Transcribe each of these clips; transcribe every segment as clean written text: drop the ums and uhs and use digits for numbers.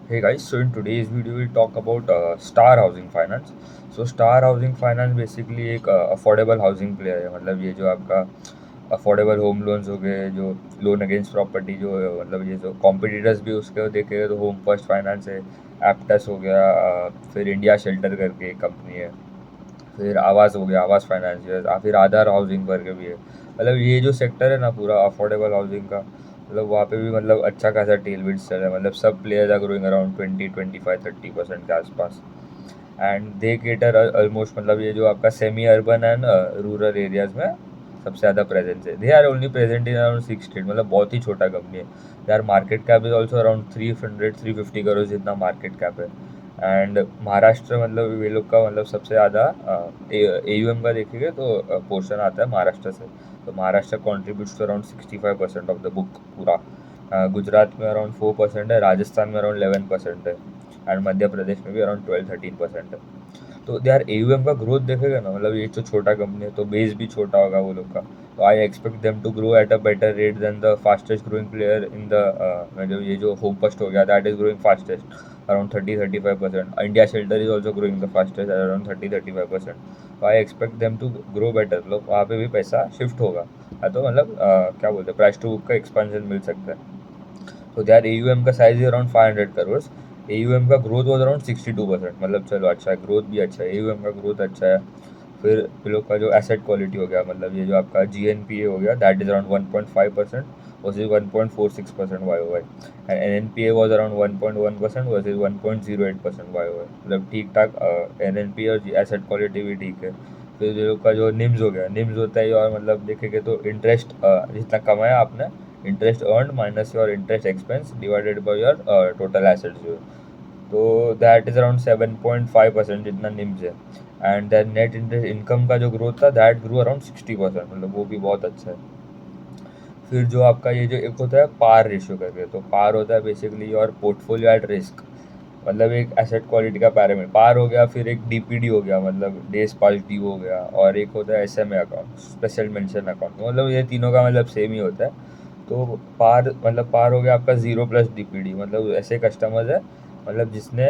Hey guys, so in today's video we'll talk about Star Housing Finance. So Star Housing Finance basically एक affordable housing player है। मतलब ये जो आपका affordable home loans हो गए, जो लोन अगेंस्ट प्रॉपर्टी, जो मतलब ये जो कॉम्पिटिटर्स भी उसके देखेंगे तो होम फर्स्ट फाइनेंस है, एप्टस हो गया, फिर इंडिया शेल्टर करके एक कंपनी है, फिर आवास हो गया, आवास फाइनेंशियल, फिर आधार हाउसिंग करके भी है। मतलब ये जो सेक्टर है ना पूरा अफोर्डेबल हाउसिंग का, मतलब वहाँ पे भी मतलब अच्छा खासा टेलविंड चल रहा है। मतलब सब प्लेयर्स आर ग्रोइंग अराउंड 20, 25, 30% के आसपास। एंड दे केटर ऑलमोस्ट, मतलब ये जो आपका semi urban and rural areas में सबसे ज़्यादा प्रेजेंस है। They are only present in around 6 state, मतलब बहुत ही छोटा कंपनी है। यार market cap is also around 300, 350 crore जितना मार्केट कैप है। एंड महाराष्ट्र, मतलब ये लोग का मतलब सबसे ज़्यादा AUM का देखेंगे तो पोर्शन आता है महाराष्ट्र से। तो Maharashtra contributes to around 65% of the book पूरा। गुजरात में अराउंड 4% है, राजस्थान में अराउंड 11% है, एंड मध्य प्रदेश में भी अराउंड 12-13% है। तो यार AUM का ग्रोथ देखेगा ना, मतलब ये तो छोटा कंपनी है तो बेस भी छोटा होगा वो लोग का। तो I expect them to grow at a better rate than the fastest growing player in the, मतलब ये जो होम फर्स्ट हो गया that is growing fastest around 30-35%। India shelter is also growing the fastest around 30-35%। तो I expect them to grow better, मतलब वहाँ पे भी पैसा शिफ्ट होगा। तो मतलब क्या बोलते हैं, प्राइस टू बुक का एक्सपेंशन मिल सकता है। तो यार AUM का साइज है अराउंड 500 करोड़। AUM का ग्रोथ वॉज अराउंड 62%, मतलब चलो अच्छा है, ग्रोथ भी अच्छा है, AUM का ग्रोथ अच्छा है। फिर इन लोग का जो एसेट क्वालिटी हो गया, मतलब ये जो आपका GNPA हो गया that is around 1.5% versus 1.46% YOY। And NNPA was around 1.1% versus 1.08% YOY। मतलब ठीक ठाक NNPA और एसेट क्वालिटी भी ठीक है। फिर ये लोग का जो निम्स हो गया, निम्स होता है और मतलब देखेंगे तो इंटरेस्ट जितना कमाया आपने, interest earn minus your interest expense divided by your total assets जो है, तो दैट इज अराउंड 7.5% जितना निम्स है। And then net interest income का जो ग्रोथ था दैट ग्रो अराउंड 60%, मतलब वो भी बहुत अच्छा है। फिर जो आपका ये जो एक होता है पार रेशियो करके, तो पार होता है basically your portfolio at risk. मतलब एक एसेट क्वालिटी का पैरामीटर पार हो गया, फिर एक DPD हो गया, मतलब डेज पास ड्यू हो गया, और एक होता है SMA account, special mention account. मतलब ये तीनों का मतलब सेम ही होता है। तो पार मतलब पार हो गया आपका 0+ DPD, मतलब ऐसे कस्टमर्स है मतलब जिसने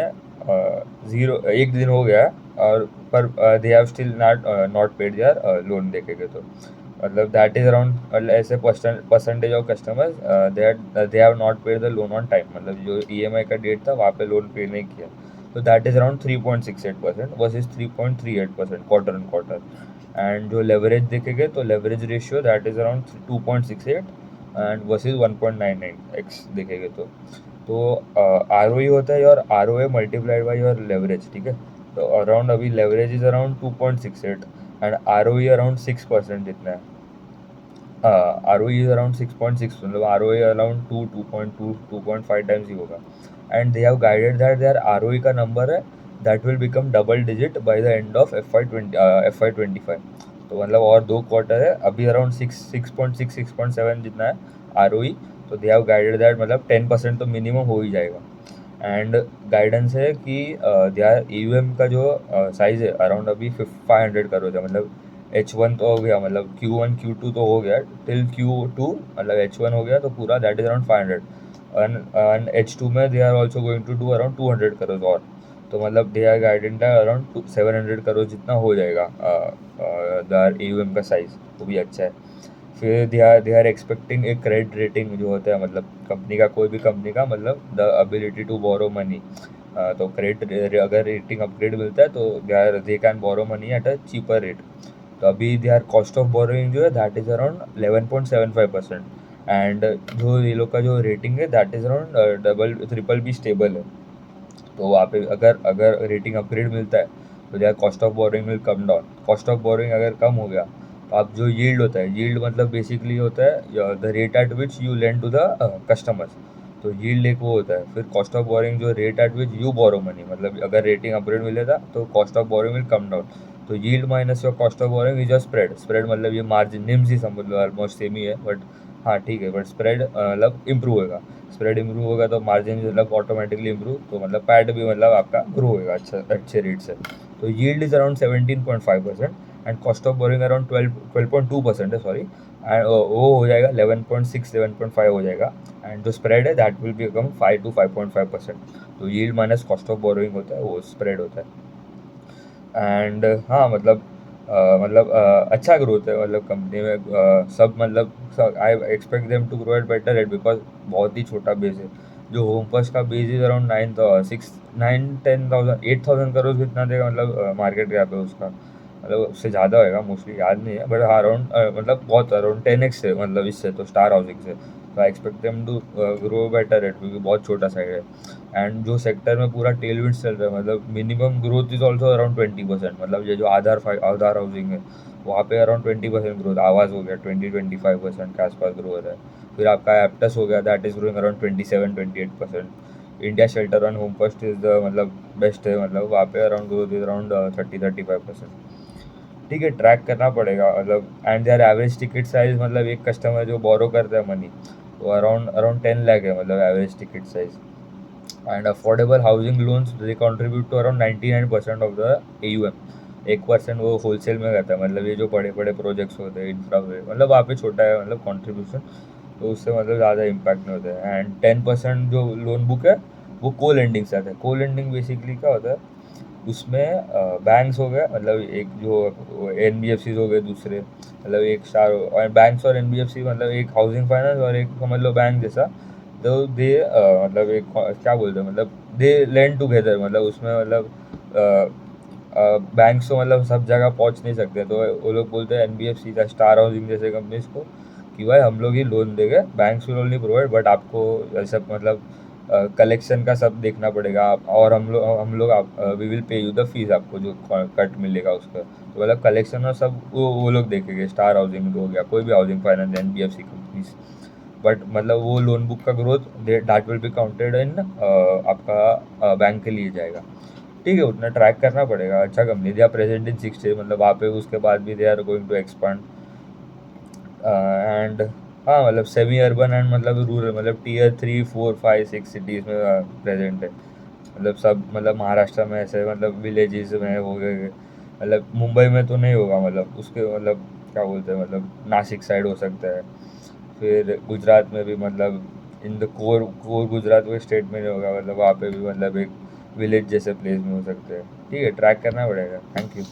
ज़ीरो एक दिन हो गया और पर they have still not not paid there loan देखेंगे तो, मतलब दैट इज अराउंड ऐसे percentage of customers that they have not paid the loan on time, मतलब जो EMI का डेट था वहाँ पे लोन पे नहीं किया। तो that is around 3.68% versus 3.38% quarter on quarter. And जो लेवरेज देखेंगे तो leverage ratio that is around 2.68 and versus 1.99x देखेंगे तो ROE होता है और ROA multiplied by your leverage, ठीक है। तो अराउंड अभी leverage is around 2.68 and ROE around 6% जितना है। ROE इज अराउंड 6.6, मतलब ROA अराउंड 2.5 टाइम्स ही होगा। And they have guided that their ROE का नंबर है that will become double digit by the end of FY25। तो मतलब और 2 क्वार्टर है, अभी अराउंड 6.7 जितना है ROE। तो दे हैव गाइडेड दैट मतलब 10% तो मिनिमम हो ही जाएगा। एंड गाइडेंस है कि देयर AUM का जो साइज़ है अराउंड अभी 500 करोड़ है। मतलब H1 तो हो गया, मतलब Q1 Q2 तो हो गया, टिल Q2 मतलब H1 हो गया तो पूरा that is around 500। And H2 में they are also going to do around 200 crore और। तो मतलब they are guidance around 700 crore जितना हो जाएगा द AUM का साइज़, वो भी अच्छा है। फिर दे आर एक्सपेक्टिंग एक क्रेडिट रेटिंग जो होता है, मतलब कंपनी का कोई भी कंपनी का मतलब the ability to borrow money. तो क्रेडिट अगर रेटिंग अपग्रेड मिलता है तो they can borrow money at a cheaper rate. तो अभी they are cost of borrowing जो है दैट इज अराउंड 11.75%। एंड जो ये लोग का जो रेटिंग है that is around double triple be stable है। तो वहाँ पे अगर अगर रेटिंग अपग्रेड मिलता है तो यार cost of borrowing will come down. Cost of borrowing अगर कम हो गया तो आप जो यील्ड होता है, यील्ड मतलब बेसिकली होता है the rate at which you lend to the customers. तो यील्ड एक वो होता है। फिर कॉस्ट ऑफ बोरोइंग जो rate at which you borrow money, मतलब अगर रेटिंग अपग्रेड मिलेगा तो cost of borrowing will come down. तो yield minus your cost of borrowing is a spread. Spread मतलब ये मार्जिन निम्स ही समझ लो, ऑलमोस्ट सेम ही है बट हाँ ठीक है, बट स्प्रेड मतलब इम्प्रूव होगा। स्प्रेड इम्प्रूव होगा तो मार्जिन मतलब ऑटोमेटिकली इम्प्रूव, तो मतलब पैट भी मतलब आपका ग्रो होगा अच्छा अच्छे रेट से। तो yield is around 17.5% and cost of boring around 12.2% है, सॉरी। एंड वो हो जाएगा 11.6 11.5 हो जाएगा, एंड जो स्प्रेड है दैट विल बिकम 5 to 5.5%। तो yield minus cost of borrowing होता है, वो स्प्रेड होता है। एंड हाँ मतलब अच्छा ग्रोथ है मतलब कंपनी में, सब मतलब I expect them to grow at better rate because बहुत ही छोटा बेस है। जो होम फर्स्ट का बेस इज अराउंड 9 10,000 8,000 करोड़ कितना देगा, मतलब मार्केट कैप है उसका, मतलब उससे ज़्यादा होएगा मोस्टली, याद नहीं है, बट हाँ अराउंड मतलब बहुत अराउंड 10x है मतलब इससे, तो स्टार हाउसिंग से। तो I expect them to grow better rate क्योंकि बहुत छोटा साइड है। एंड जो सेक्टर में पूरा टेलविंड चल रहा है, मतलब minimum growth is also around 20%, मतलब ये जो आधार हाउसिंग है वहाँ पे अराउंड 20% ग्रोथ, आवाज़ हो गया 20-25% के आसपास ग्रो हो रहा है। फिर आपका एप्टस हो गया, that is growing around 27-28%। India shelter on home first is the मतलब बेस्ट है, मतलब वहाँ पे अराउंड ग्रोथ इज अराउंड 30-35%। ठीक है, ट्रैक करना पड़ेगा मतलब। And there average ticket size, मतलब एक कस्टमर जो बोरो करता है मनी, वो अराउंड अराउंड 10 लाख है मतलब average ticket size. And affordable housing loans they contribute to around 99% of the AUM। 1% वो होलसेल में रहता है, मतलब ये जो बड़े बड़े प्रोजेक्ट्स होते हैं इंफ्रा में, मतलब वहाँ पे छोटा है मतलब कॉन्ट्रीब्यूशन, तो उससे मतलब ज़्यादा इम्पैक्ट नहीं होता है। एंड 10% जो लोन बुक है वो को लेंडिंग से आता है। को लेंडिंग बेसिकली क्या होता है, उसमें बैंक्स हो गए, मतलब एक जो NBFCs हो गए दूसरे, मतलब एक स्टार और बैंक्स और NBFC, मतलब एक हाउसिंग फाइनेंस और एक समझ लो बैंक जैसा। तो दे मतलब एक क्या बोलते हैं, मतलब दे लैंड टुगेदर, मतलब उसमें मतलब बैंक्स तो मतलब सब जगह पहुंच नहीं सकते, तो वो लोग बोलते हैं NBFC या स्टार हाउसिंग जैसे कंपनीज को कि भाई हम लोग ही लोन देंगे, banks will only provide, but आपको ऐसा मतलब कलेक्शन का सब देखना पड़ेगा आप, और हम लोग आप we will pay you the fees, आपको जो कट मिलेगा उसका, तो मतलब कलेक्शन और सब वो लोग देखेंगे। स्टार हाउसिंग हो गया, कोई भी housing finance NBFC companies, but मतलब वो लोन बुक का growth that will be counted in आपका बैंक के लिए जाएगा। ठीक है, उतना ट्रैक करना पड़ेगा। अच्छा company, they are present in 6 state, मतलब वहाँ पे उसके बाद भी they are going to expand. And हाँ मतलब सेमी अर्बन एंड मतलब रूरल, मतलब Tier 3 4 5 6 सिटीज़ में प्रेजेंट है, मतलब सब, मतलब महाराष्ट्र में ऐसे मतलब विलेजेस में हो गए, मतलब मुंबई में तो नहीं होगा, मतलब उसके मतलब क्या बोलते हैं, मतलब नासिक साइड हो सकता है, फिर गुजरात में भी मतलब in the core core Gujarat में स्टेट में नहीं होगा, मतलब वहाँ पे भी मतलब एक विलेज जैसे प्लेस में हो सकते हैं। ठीक है, ट्रैक करना पड़ेगा। Thank you.